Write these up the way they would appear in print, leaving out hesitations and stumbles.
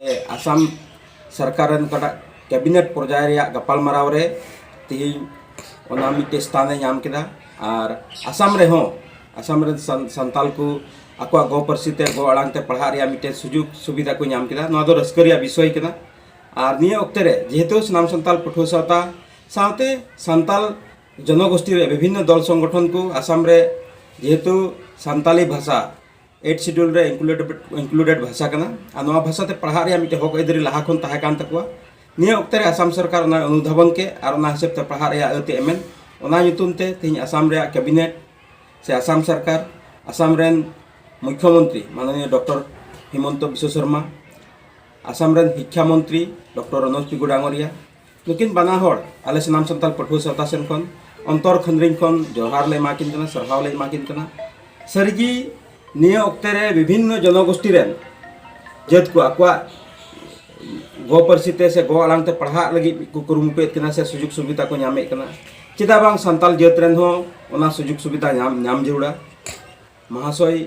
आसाम सरकार कैबिनेट पर्याय गपालमाराव रे तेहिं ओना मिटे स्थाने नाम केदा और आसाम रे संताल को आको गो परसिते गो अड़ांगते पढ़ा रे मिटे सुजुग सुविधा को नाम केदा नवा दो रस्करिया विषय केदा और निये ओक्ते रे जेहेतु सनाम संताल पठुआ सावता सावते संताल जनगोष्ठी रे विभिन्न दल संगठन को आसाम रे जेहेतु संताली भाषा 8 शेड्यूल रे इंक्लूडेड भाषा कना आ नवा भाषा ते पढ़ा रे मिटे हक एदरी लाहा खन ताहे कान तकवा निये ओक्ते रे आसाम सरकार ओना अनुधावन के और ओना हिसाब ते पढ़ा रे अते एमेन ओना युतुम ते तेहिं आसाम रे कैबिनेट से आसाम सरकार आसाम रेन मुख्यमंत्री माननीय डॉक्टर हिमंत विश्व शर्मा आसाम रेन शिक्षा मंत्री डॉक्टर रनोज पिगु डांगरिया नुकिन बाना हर आले सनाम संताल पठुआ सावता सेन खन अंतर खंद्रिंग खन जोहार ले माकिन कना सरहाव ले माकिन कना सरगी निये ओक्ते रे विभिन्न जनगोष्ठी रेन जत को आकवा गो परसिते से गो अड़ांगते पढ़ा लगी को कुरुमुटुएत कना से सुजुग सुविधा को नामे कना चिदा बांग संताल जत रेन हो ओना सुजुग सुविधा नाम जरूड़ा महाशय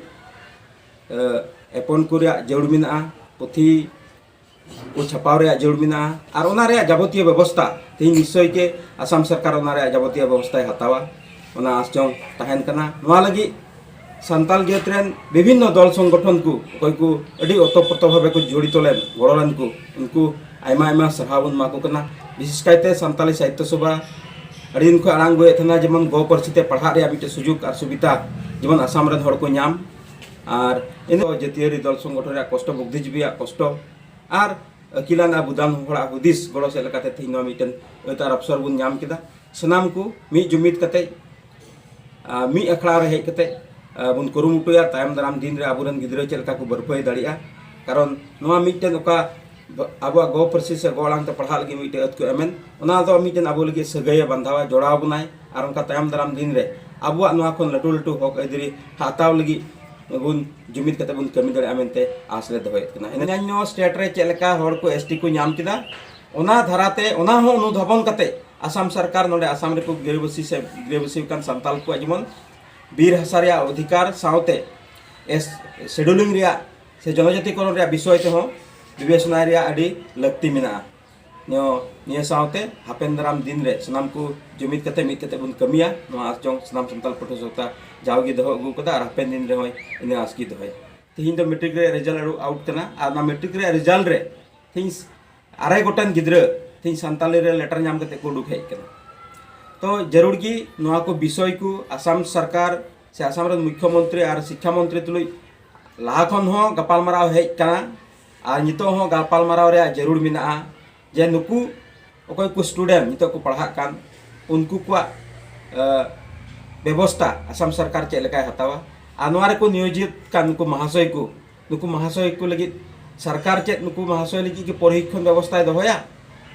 एपन को जरूर मेना पुथी को छपाव रे जरूर मेना और ओना रे जाबतीय व्यवस्था तेहिं निश्चय के आसाम सरकार ओना रे जाबतीय व्यवस्था हतावा ओना आसचों तहन कना नवा लगी संताल जात रेन विभिन्न दल संगठन को कोई को अड़ी ओतप्रोत भावे को जड़ित लेन गड़ोलन को उनको आयमा आयमा सरहाव मा को कना विशेष कायते संताली साहित्य सभा अड़ी इनको आड़ांग गए थना जेमन गो परसिते पढ़ा रे मिटे सुजुग और सुविधा जेमन आसाम रे हड़ को नाम और इन जातीय दल संगठन रे कष्ट बुद्धिजीवी कष्ट और अकिलान बुदान हड़ा हुदिस गड़ो से लेकाते तेहिं मिटन तार अवसर बुन नाम केदा सनाम को मी जुमिद कते मी अखड़ा रे हेज कते बुन कुरुमुटुया तायम दाराम दिन रे आबुरन गिद्रा चलका को बरफाई दाड़िया कारण नवा मिटन ओका अब गो परसि से गो अड़ांग ते पढ़ा लगी मिटे अत को एमेन ओना दो मिटन आबो लगी सगय बांधावा जोड़ाव बनाय और उनका तायम दाराम दिन रे आबुआ नवा खन लटू लटू हक एदरी हाताव लगी बुन जुमिद कते बुन कमी दाड़िया मेनते आसले दोहयत कना इनान्यो स्टेट रे चलका हड़ को एसटी को नाम केदा ओना धाराते ओना हो अनुधावन कते आसाम सरकार नोडे आसाम रे को गिरबसी कान संताल को जेमन बीर हसारिया अधिकार सावते शेड्यूलिंग रिया से जनजातिकरण रिया विषय ते हो विवेचना रिया अड़ी लगती मेना निये सावते हापेन दाराम दिन रे सनाम को जुमिद कते मिद कते बुन कमिया नवा आसचों सनाम संताल पठुआ सावता जावगी दहो अगु कदा और हापेन दिन रे होय इन आसकी दहोय तेहिं दो मैट्रिक रे रिजल्ट आउट कना और ना मैट्रिक रे रिजल्ट रे तेहिं आरे गोटन गिद्रा तेहिं संताली रे लेटर नाम कते को उडुक हेज कना तो जरूर की नवा को विषय को आसाम सरकार से आसाम रे मुख्यमंत्री और शिक्षा मंत्री तुलुई लाहा खन हो गपालमाराव हेज कना और नितो हो गपालमाराव रे जरूर मेना जे नुकु ओकय को स्टूडेंट नितो को पढ़ा कान उनको को व्यवस्था आसाम सरकार चेक लेकाय हतावा आ नवा रे को नियोजित कान नुकु महाशय को लगी सरकार चेक नुकु महाशय लगी के प्रशिक्षण व्यवस्था दोहया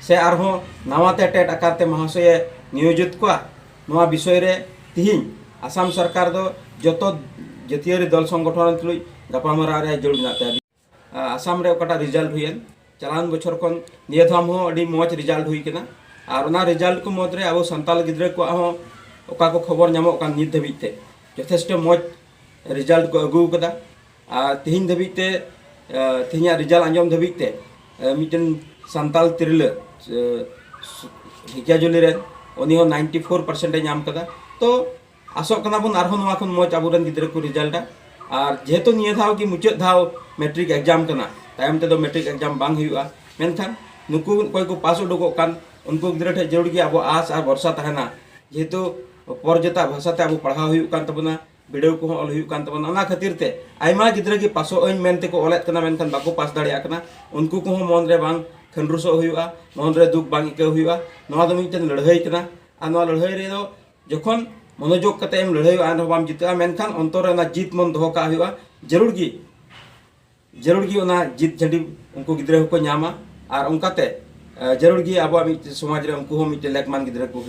से आरहों नवाते टेट आकारते महाशय नियोजित को नवा विषय रे तिहिं आसाम सरकार दो जतो जातीय दल संगठन तुलुई गपालमाराव रे जरूर मेनाते आसाम रे ओकाटा रिजल्ट हुयन चलान बछर खन निये धाम हो अड़ी मौज रिजल्ट हुई केना और ओना रिजल्ट को मदरे अब संताल गिद्रा को हो ओका को खबर नामो कान नित धबिते यथेष्ट मौज रिजल्ट को अगु कदा तिहिं धबिते तिहिं रिजल्ट आंजम धबिते मिटन संताल तिरले हिकाजुली रे उनी हो 94% नाम कदा तो आसोक कना बुन आरहों नवा खन मौज आबुरन गिद्रा को रिजल्ट और जेहेतु निये धाव की मुचाद धाव मैट्रिक एग्जाम कना तायम ते दो मैट्रिक एग्जाम बांग हुआ मेनखान नुकु कोई को पास उडुको कान उनको गिद्रा ठे जरूर की अब आस और भरसा तहना जेहेतु परजता भाषा ते अब पढ़ा हुई कान तबना वीडियो को ऑल हुई कान तबना ओना खातिर ते आयमा गिद्रा की पासो ओइन मेनते को ऑलेत कना मेनखान बाको पास दाड़िया कना उनको को मन रे बांग खंडरुसो हुआ मन रे दुख बांग के हुआ नवा दो मिटन लड़ाई कना आ नवा लड़ाई रे दो जखन मनोयोग कते एम लड़ाई आन बाम जिता मेनखान अंतर ना जीत मन दोहो का हुआ जरूर की ओना जीत झंडी उनको गिद्रा को नामा और उनकाते जरूर की अब समाज रे उनको मिटे लेकमान गिद्रा को